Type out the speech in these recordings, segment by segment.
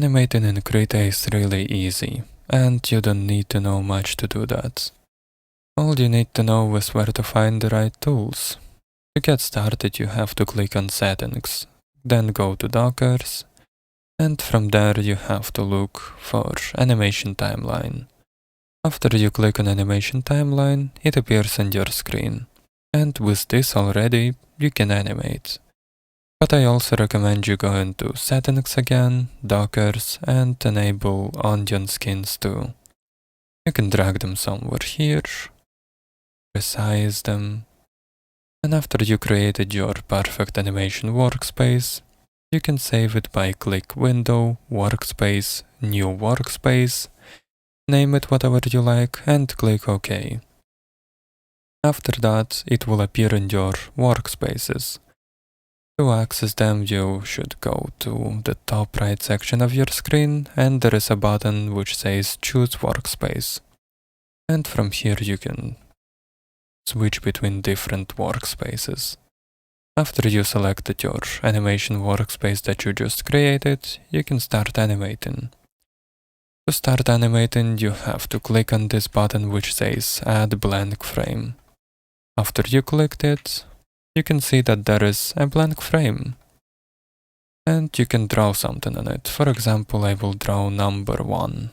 Animating in KRITA is really easy, and you don't need to know much to do that. All you need to know is where to find the right tools. To get started, you have to click on Settings, then go to Dockers, and from there you have to look for Animation Timeline. After you click on Animation Timeline, it appears on your screen, and with this already, you can animate. But I also recommend you go into Settings again, Dockers, and enable onion skins too. You can drag them somewhere here, resize them, and after you created your perfect animation workspace, you can save it by click Window, Workspace, New Workspace, name it whatever you like, and click OK. After that, it will appear in your workspaces. To access them, you should go to the top right section of your screen, and there is a button which says Choose Workspace. And from here you can switch between different workspaces. After you selected your animation workspace that you just created, you can start animating. To start animating, you have to click on this button which says Add Blank Frame. After you clicked it, you can see that there is a blank frame. And you can draw something on it. For example, I will draw number 1.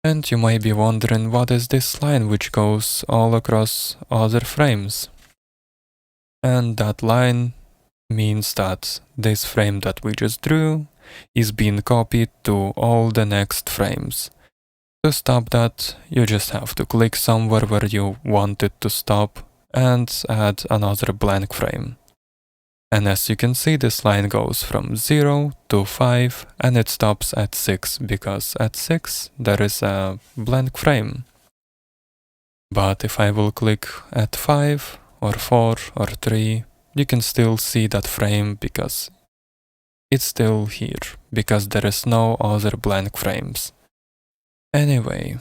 And you might be wondering, what is this line which goes all across other frames? And that line means that this frame that we just drew is being copied to all the next frames. To stop that, you just have to click somewhere where you want it to stop and add another blank frame. And as you can see, this line goes from 0 to 5 and it stops at 6 because at 6 there is a blank frame. But if I will click at 5 or 4 or 3, you can still see that frame because it's still here, because there is no other blank frames. Anyway,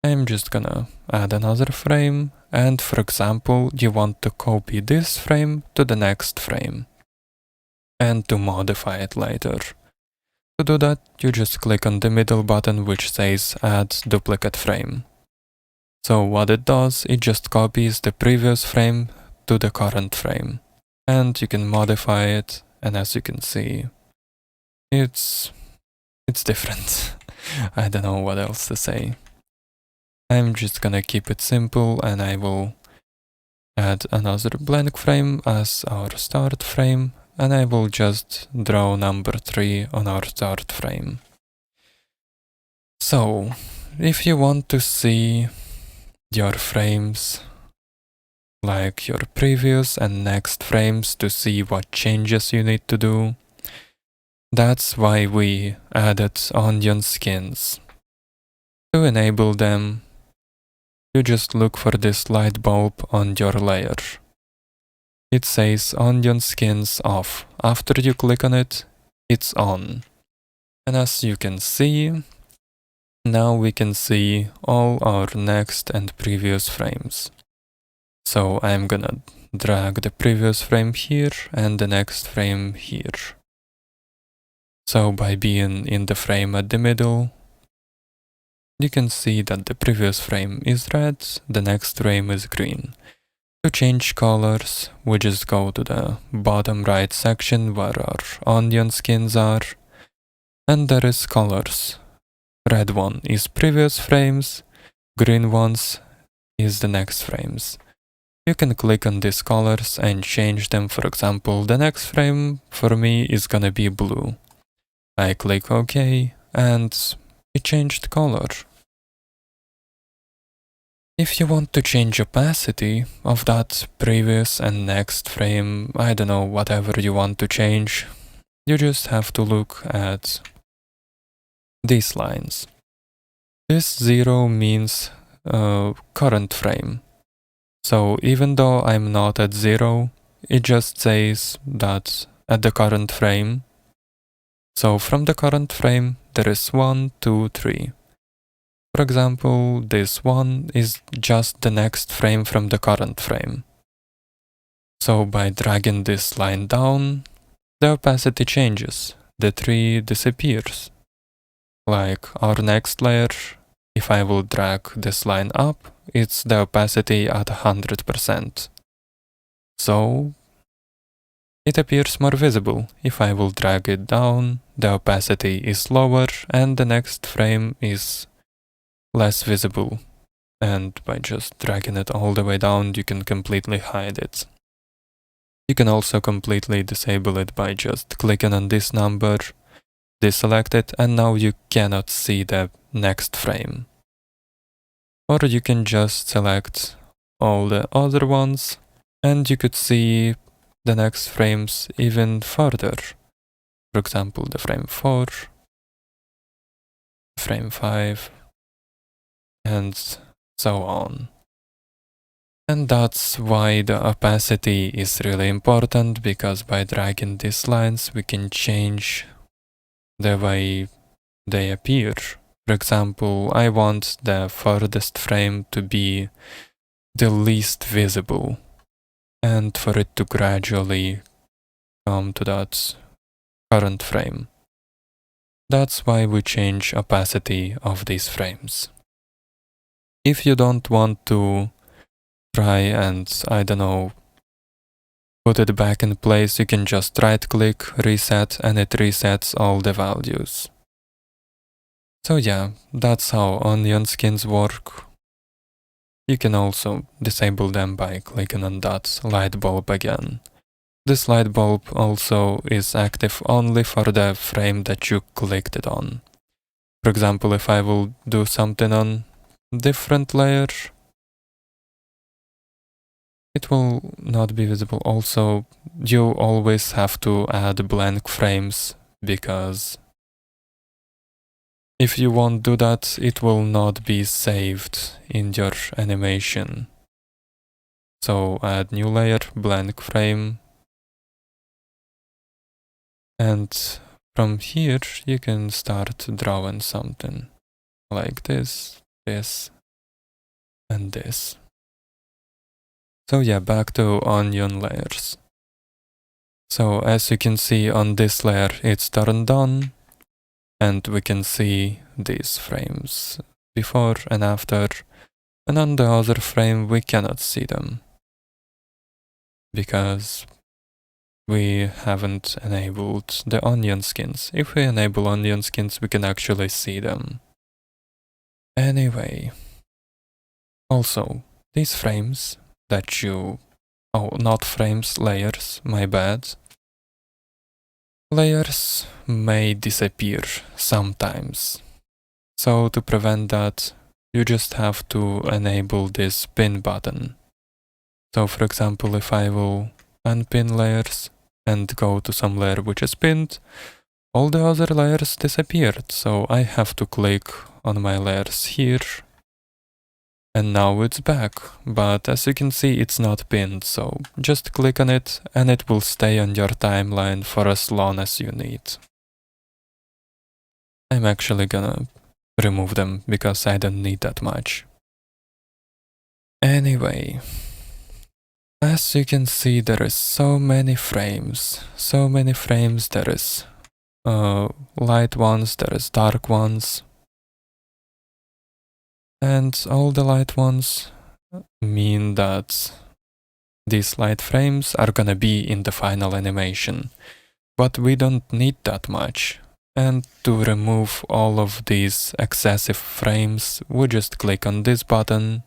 I'm just gonna add another frame, and for example, you want to copy this frame to the next frame and to modify it later. To do that, you just click on the middle button which says Add Duplicate Frame. So what it does, it just copies the previous frame to the current frame, and you can modify it, and as you can see, it's different. I don't know what else to say. I'm just gonna keep it simple, and I will add another blank frame as our start frame, and I will just draw number 3 on our start frame. So, if you want to see your frames, like your previous and next frames, to see what changes you need to do, that's why we added onion skins. To enable them, you just look for this light bulb on your layer. It says onion skins off. After you click on it, it's on. And as you can see, now we can see all our next and previous frames. So I'm gonna drag the previous frame here and the next frame here. So by being in the frame at the middle, you can see that the previous frame is red, the next frame is green. To change colors, we just go to the bottom right section where our onion skins are, and there is colors. Red one is previous frames, green ones is the next frames. You can click on these colors and change them. For example, the next frame for me is gonna be blue. I click OK, and it changed color. If you want to change opacity of that previous and next frame, I don't know, whatever you want to change, you just have to look at these lines. This 0 means current frame. So even though I'm not at 0, it just says that at the current frame. So from the current frame, there is 1, 2, 3. For example, this 1 is just the next frame from the current frame. So by dragging this line down, the opacity changes. the tree disappears. Like our next layer, if I will drag this line up, it's the opacity at 100%. So it appears more visible. If I will drag it down, the opacity is lower and the next frame is less visible. And by just dragging it all the way down, you can completely hide it. You can also completely disable it by just clicking on this number, deselect it, and now you cannot see the next frame. Or you can just select all the other ones, and you could see the next frames even further. For example, the frame 4, frame 5, and so on. And that's why the opacity is really important, because by dragging these lines we can change the way they appear. For example, I want the furthest frame to be the least visible and for it to gradually come to that current frame. That's why we change opacity of these frames. If you don't want to try and, I don't know, put it back in place, you can just right click, reset, and it resets all the values. So yeah, that's how onion skins work. You can also disable them by clicking on that light bulb again. This light bulb also is active only for the frame that you clicked it on. For example, if I will do something on different layer, it will not be visible. Also, you always have to add blank frames, because if you won't do that, it will not be saved in your animation. So add new layer, blank frame, and from here you can start drawing something like this, this, and this. So yeah, back to onion layers. So as you can see on this layer, it's turned on, and we can see these frames before and after, and on the other frame we cannot see them because we haven't enabled the onion skins. If we enable onion skins, we can actually see them. Anyway, also these frames that you, oh, not frames, layers, my bad. Layers may disappear sometimes. So to prevent that, you just have to enable this pin button. So for example, if I will unpin layers and go to some layer which is pinned, all the other layers disappeared. So I have to click on my layers here, and now it's back. But as you can see, it's not pinned, so just click on it and it will stay on your timeline for as long as you need. I'm actually gonna remove them because I don't need that much. Anyway, as you can see, there is so many frames. There is light ones, there is dark ones. And all the light ones mean that these light frames are gonna be in the final animation. But we don't need that much. And to remove all of these excessive frames, we just click on this button,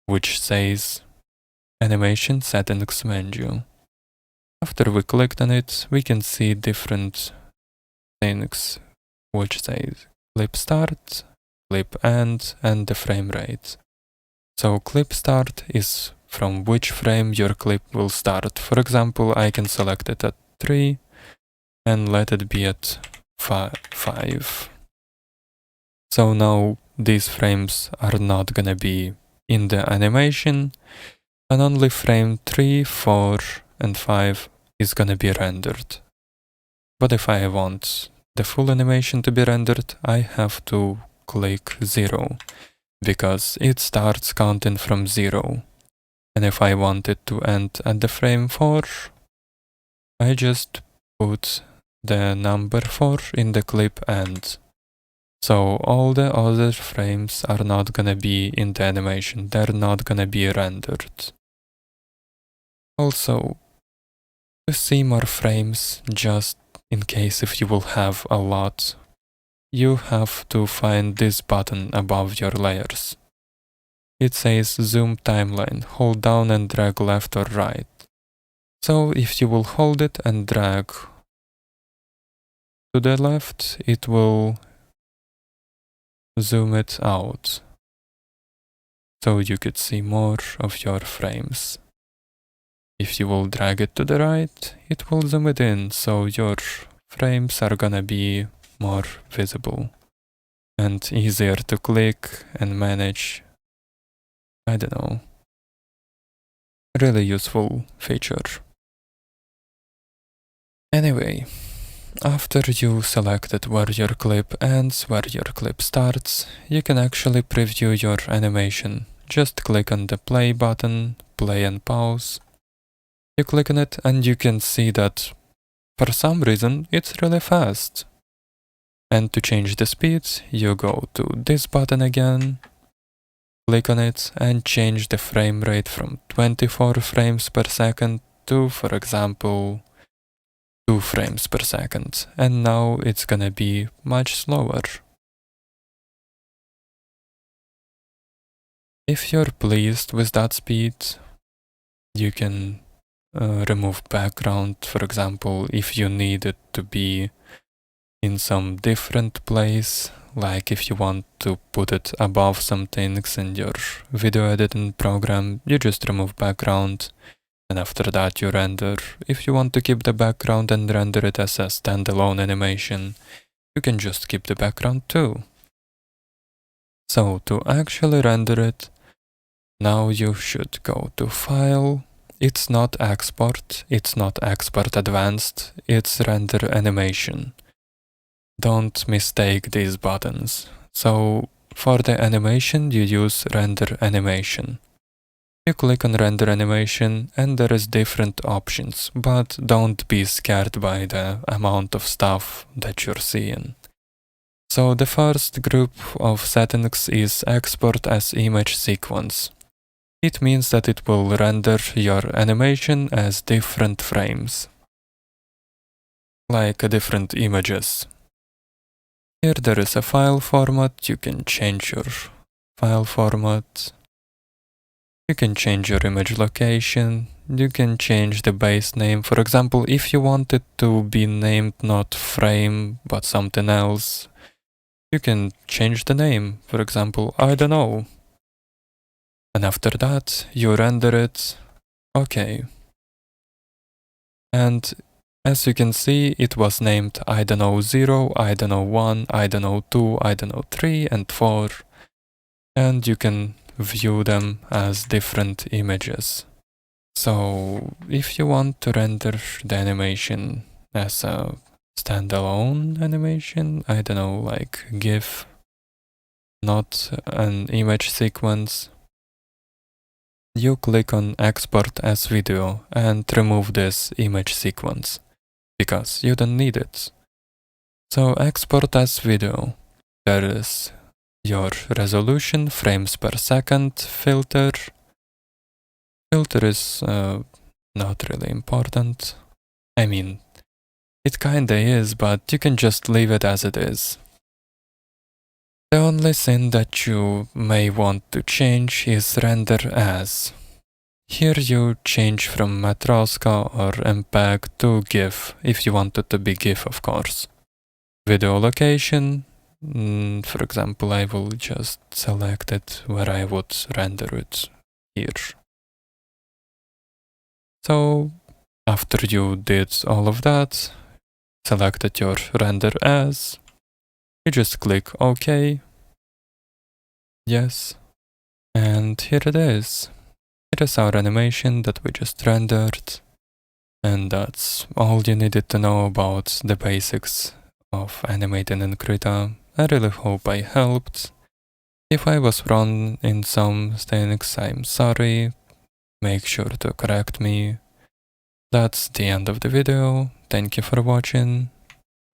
which says Animation Settings Menu. After we clicked on it, we can see different things, which says Clip Start, Clip End, and the frame rate. So Clip Start is from which frame your clip will start. For example, I can select it at 3 and let it be at 5. So now these frames are not gonna be in the animation, and only frame 3, 4, and 5 is gonna be rendered. But if I want the full animation to be rendered, I have to click 0, because it starts counting from 0. And if I want it to end at the frame 4, I just put the number 4 in the clip end. So all the other frames are not gonna be in the animation, they're not gonna be rendered. Also, to see more frames, just in case if you will have a lot, you have to find this button above your layers. It says zoom timeline, hold down and drag left or right. So if you will hold it and drag to the left, it will zoom it out. So you could see more of your frames. If you will drag it to the right, it will zoom it in, so your frames are gonna be more visible and easier to click and manage. I don't know. Really useful feature. Anyway, after you selected where your clip ends, where your clip starts, you can actually preview your animation. Just click on the play button, play and pause. You click on it and you can see that for some reason it's really fast. And to change the speed, you go to this button again, click on it and change the frame rate from 24 frames per second to, for example, 2 frames per second. And now it's gonna be much slower. If you're pleased with that speed, you can remove background, for example, if you need it to be in some different place, like if you want to put it above some things in your video editing program, you just remove background and after that you render. If you want to keep the background and render it as a standalone animation, you can just keep the background too. So to actually render it, now you should go to File. It's not export, it's not export advanced, it's render animation. Don't mistake these buttons. So for the animation you use render animation. You click on render animation and there is different options, but don't be scared by the amount of stuff that you're seeing. So the first group of settings is export as image sequence. It means that it will render your animation as different frames, like different images. Here there is a file format, you can change your file format, you can change your image location, you can change the base name. For example, if you want it to be named not frame but something else, you can change the name. For example, I don't know. And after that, you render it. Okay. And as you can see, it was named I don't know 0, I don't know 1, I don't know 2, I don't know 3, and 4. And you can view them as different images. So if you want to render the animation as a standalone animation, I don't know, like GIF, not an image sequence, you click on export as video and remove this image sequence because you don't need it. So export as video, there is your resolution, frames per second, filter. Filter is not really important. I mean, it kinda is, but you can just leave it as it is. The only thing that you may want to change is render as. Here you change from Matroska or MPEG to GIF, if you want it to be GIF, of course. Video location, for example, I will just select it where I would render it here. So after you did all of that, selected your render as, you just click OK, yes, and here it is. It is our animation that we just rendered, and that's all you needed to know about the basics of animating in KRITA. I really hope I helped. If I was wrong in some things, I'm sorry. Make sure to correct me. That's the end of the video. Thank you for watching.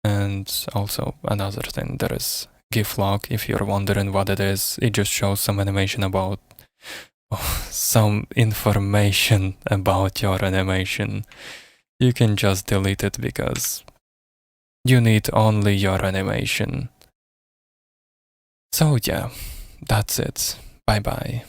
And also another thing, there is GIF log. If you're wondering what it is, it just shows some animation about some information about your animation. You can just delete it because you need only your animation. So yeah, that's it. Bye bye.